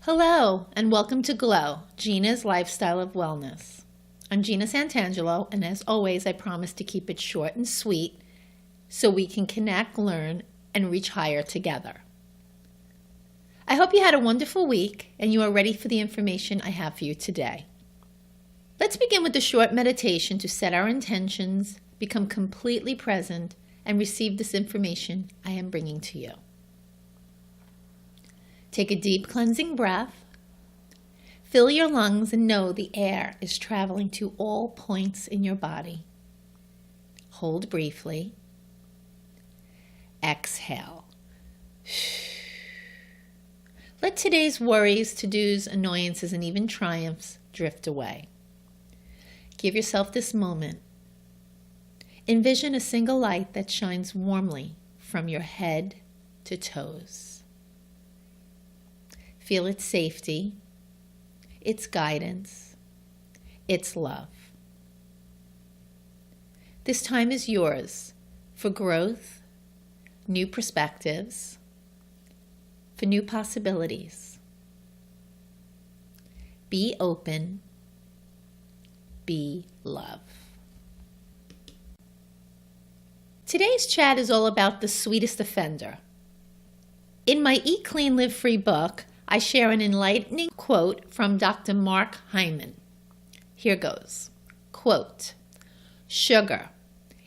Hello, and welcome to Glow, Gina's Lifestyle of Wellness. I'm Gina Santangelo, and as always, I promise to keep it short and sweet so we can connect, learn, and reach higher together. I hope you had a wonderful week and you are ready for the information I have for you today. Let's begin with a short meditation to set our intentions, become completely present, and receive this information I am bringing to you. Take a deep cleansing breath. Fill your lungs and know the air is traveling to all points in your body. Hold briefly. Exhale. Let today's worries, to-dos, annoyances, and even triumphs drift away. Give yourself this moment. Envision a single light that shines warmly from your head to toes. Feel its safety, its guidance, its love. This time is yours for growth, new perspectives, for new possibilities. Be open, be love. Today's chat is all about the sweetest offender. In my Eat Clean, Live Free book, I share an enlightening quote from Dr. Mark Hyman. Here goes. Quote, "Sugar,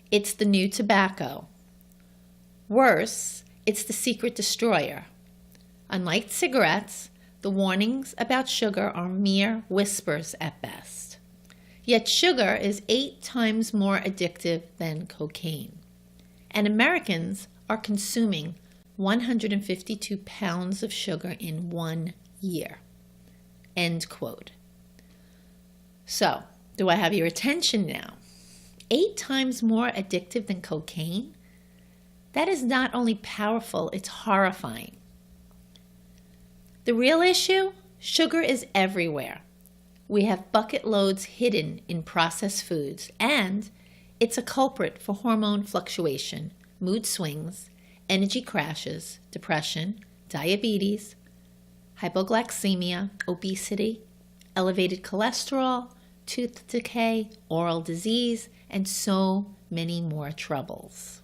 it's the new tobacco. Worse, it's the secret destroyer. Unlike cigarettes, the warnings about sugar are mere whispers at best. Yet sugar is 8 times more addictive than cocaine. And Americans are consuming 152 pounds of sugar in 1 year." End quote. So, do I have your attention now? 8 times more addictive than cocaine? That is not only powerful, it's horrifying. The real issue? Sugar is everywhere. We have bucket loads hidden in processed foods, and it's a culprit for hormone fluctuation, mood swings, energy crashes, depression, diabetes, hypoglycemia, obesity, elevated cholesterol, tooth decay, oral disease, and so many more troubles.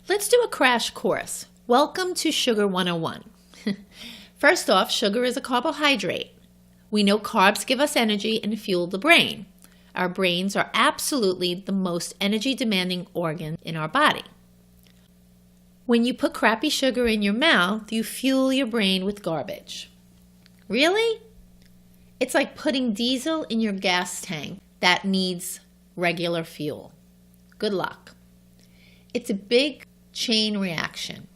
Let's do a crash course. Welcome to Sugar 101. First off, sugar is a carbohydrate. We know carbs give us energy and fuel the brain. Our brains are absolutely the most energy-demanding organ in our body. When you put crappy sugar in your mouth, you fuel your brain with garbage. Really? It's like putting diesel in your gas tank that needs regular fuel. Good luck. It's a big chain reaction.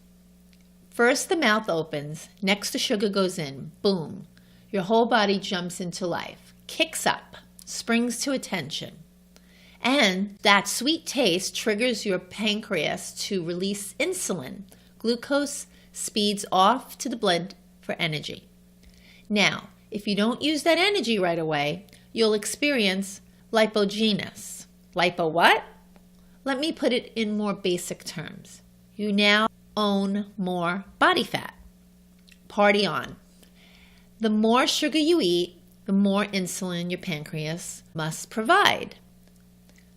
First, the mouth opens, next the sugar goes in, boom. Your whole body jumps into life, kicks up, springs to attention. And that sweet taste triggers your pancreas to release insulin. Glucose speeds off to the blood for energy. Now, if you don't use that energy right away, you'll experience lipogenesis. Lipo what? Let me put it in more basic terms. You now own more body fat. Party on. The more sugar you eat, the more insulin your pancreas must provide.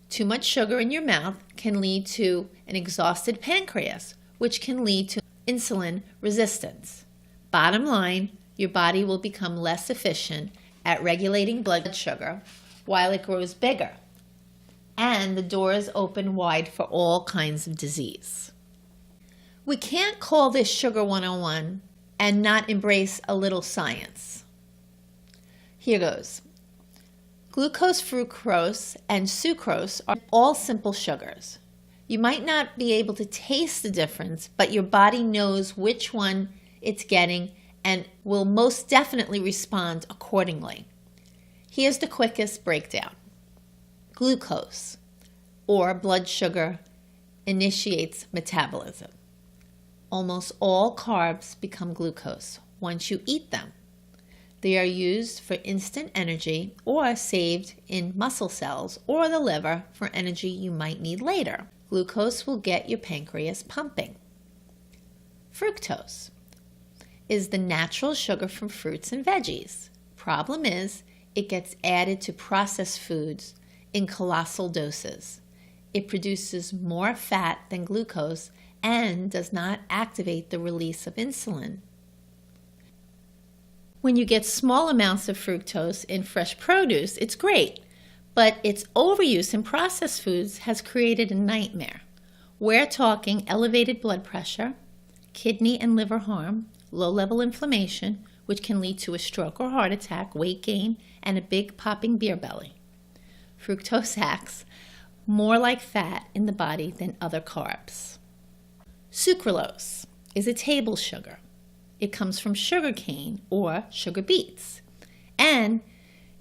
Too much sugar in your mouth can lead to an exhausted pancreas, which can lead to insulin resistance. Bottom line, your body will become less efficient at regulating blood sugar while it grows bigger. And the doors open wide for all kinds of disease. We can't call this Sugar 101 and not embrace a little science. Here goes. Glucose, fructose, and sucrose are all simple sugars. You might not be able to taste the difference, but your body knows which one it's getting and will most definitely respond accordingly. Here's the quickest breakdown. Glucose, or blood sugar, initiates metabolism. Almost all carbs become glucose once you eat them. They are used for instant energy or saved in muscle cells or the liver for energy you might need later. Glucose will get your pancreas pumping. Fructose is the natural sugar from fruits and veggies. Problem is, it gets added to processed foods in colossal doses. It produces more fat than glucose and does not activate the release of insulin. When you get small amounts of fructose in fresh produce, it's great, but its overuse in processed foods has created a nightmare. We're talking elevated blood pressure, kidney and liver harm, low-level inflammation, which can lead to a stroke or heart attack, weight gain, and a big popping beer belly. Fructose acts more like fat in the body than other carbs. Sucralose is a table sugar. It comes from sugar cane or sugar beets and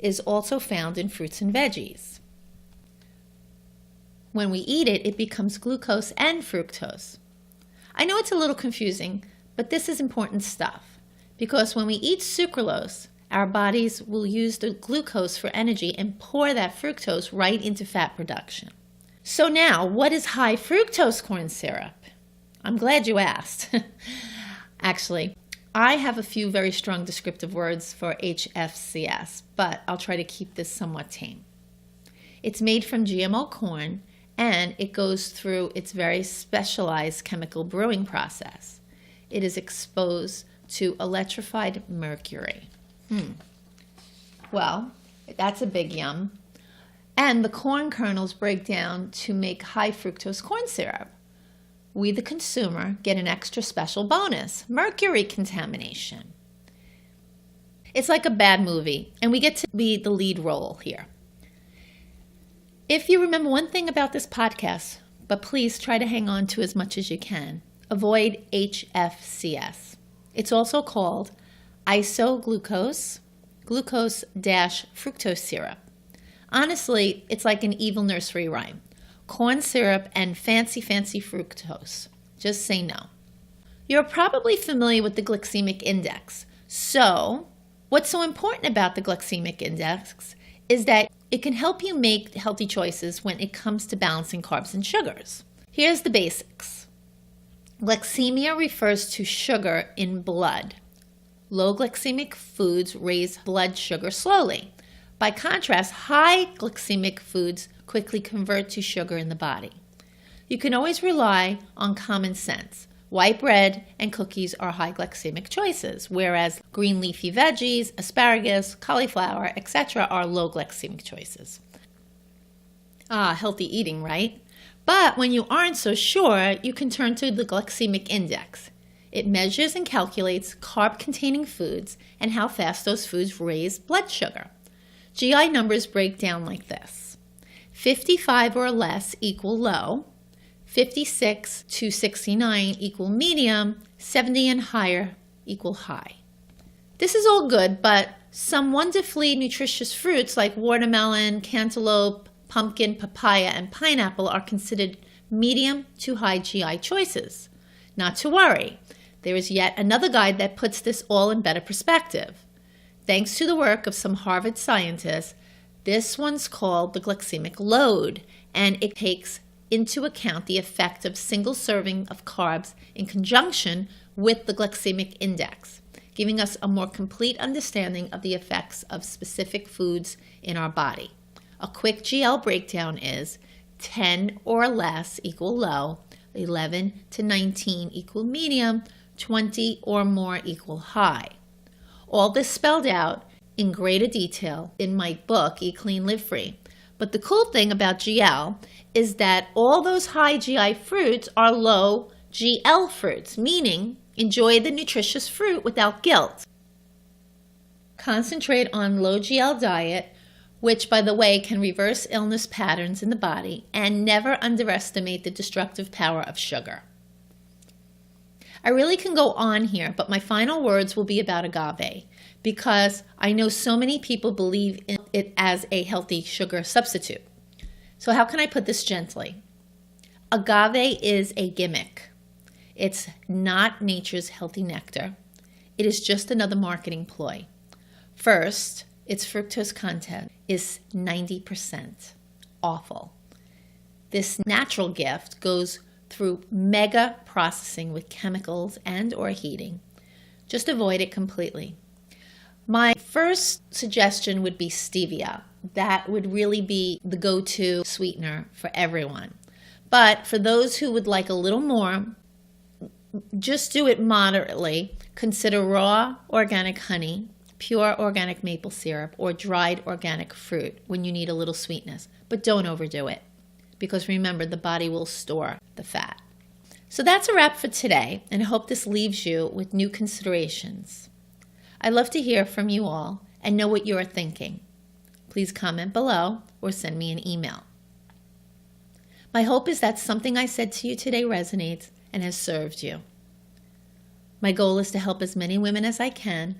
is also found in fruits and veggies. When we eat it, it becomes glucose and fructose. I know it's a little confusing, but this is important stuff because when we eat sucralose, our bodies will use the glucose for energy and pour that fructose right into fat production. So now, what is high fructose corn syrup? I'm glad you asked. Actually, I have a few very strong descriptive words for HFCS, but I'll try to keep this somewhat tame. It's made from GMO corn, and it goes through its very specialized chemical brewing process. It is exposed to electrified mercury. Well, that's a big yum. And the corn kernels break down to make high fructose corn syrup. We, the consumer, get an extra special bonus, mercury contamination. It's like a bad movie, and we get to be the lead role here. If you remember one thing about this podcast, but please try to hang on to as much as you can, avoid HFCS. It's also called isoglucose, glucose-fructose syrup. Honestly, it's like an evil nursery rhyme. Corn syrup and fancy fructose. Just say no. You're probably familiar with the glycemic index. So, what's so important about the glycemic index is that it can help you make healthy choices when it comes to balancing carbs and sugars. Here's the basics. Glycemia refers to sugar in blood. Low glycemic foods raise blood sugar slowly. By contrast, high glycemic foods quickly convert to sugar in the body. You can always rely on common sense. White bread and cookies are high glycemic choices, whereas green leafy veggies, asparagus, cauliflower, etc. are low glycemic choices. Healthy eating, right? But when you aren't so sure, you can turn to the glycemic index. It measures and calculates carb-containing foods and how fast those foods raise blood sugar. GI numbers break down like this. 55 or less equal low, 56 to 69 equal medium, 70 and higher equal high. This is all good, but some wonderfully nutritious fruits like watermelon, cantaloupe, pumpkin, papaya, and pineapple are considered medium to high GI choices. Not to worry, there is yet another guide that puts this all in better perspective. Thanks to the work of some Harvard scientists, this one's called the glycemic load, and it takes into account the effect of single serving of carbs in conjunction with the glycemic index, giving us a more complete understanding of the effects of specific foods in our body. A quick GL breakdown is 10 or less equal low, 11 to 19 equal medium, 20 or more equal high. All this spelled out in greater detail in my book, Eat Clean, Live Free. But the cool thing about GL is that all those high GI fruits are low GL fruits, meaning enjoy the nutritious fruit without guilt. Concentrate on low GL diet, which, by the way, can reverse illness patterns in the body, and never underestimate the destructive power of sugar. I really can go on here, but my final words will be about agave, because I know so many people believe in it as a healthy sugar substitute. So how can I put this gently? Agave is a gimmick. It's not nature's healthy nectar. It is just another marketing ploy. First, its fructose content is 90%. Awful. This natural gift goes through mega processing with chemicals and or heating Just avoid it completely. My first suggestion would be stevia. That would really be the go-to sweetener for everyone. But for those who would like a little more, just do it moderately. Consider raw organic honey, pure organic maple syrup, or dried organic fruit when you need a little sweetness. But don't overdo it, because remember, the body will store the fat. So that's a wrap for today, and I hope this leaves you with new considerations. I'd love to hear from you all and know what you're thinking. Please comment below or send me an email. My hope is that something I said to you today resonates and has served you. My goal is to help as many women as I can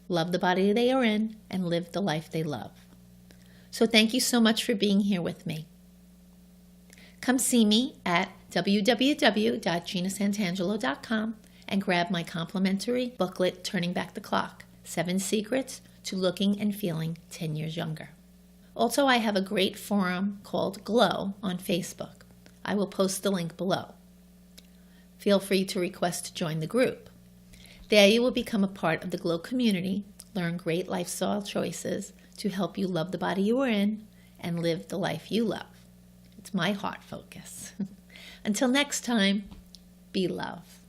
love the body they are in and live the life they love. So thank you so much for being here with me. Come see me at www.ginasantangelo.com and grab my complimentary booklet, Turning Back the Clock, 7 Secrets to Looking and Feeling 10 Years Younger. Also, I have a great forum called Glow on Facebook. I will post the link below. Feel free to request to join the group. There you will become a part of the Glow community, learn great lifestyle choices to help you love the body you are in and live the life you love. It's my heart focus. Until next time, be love.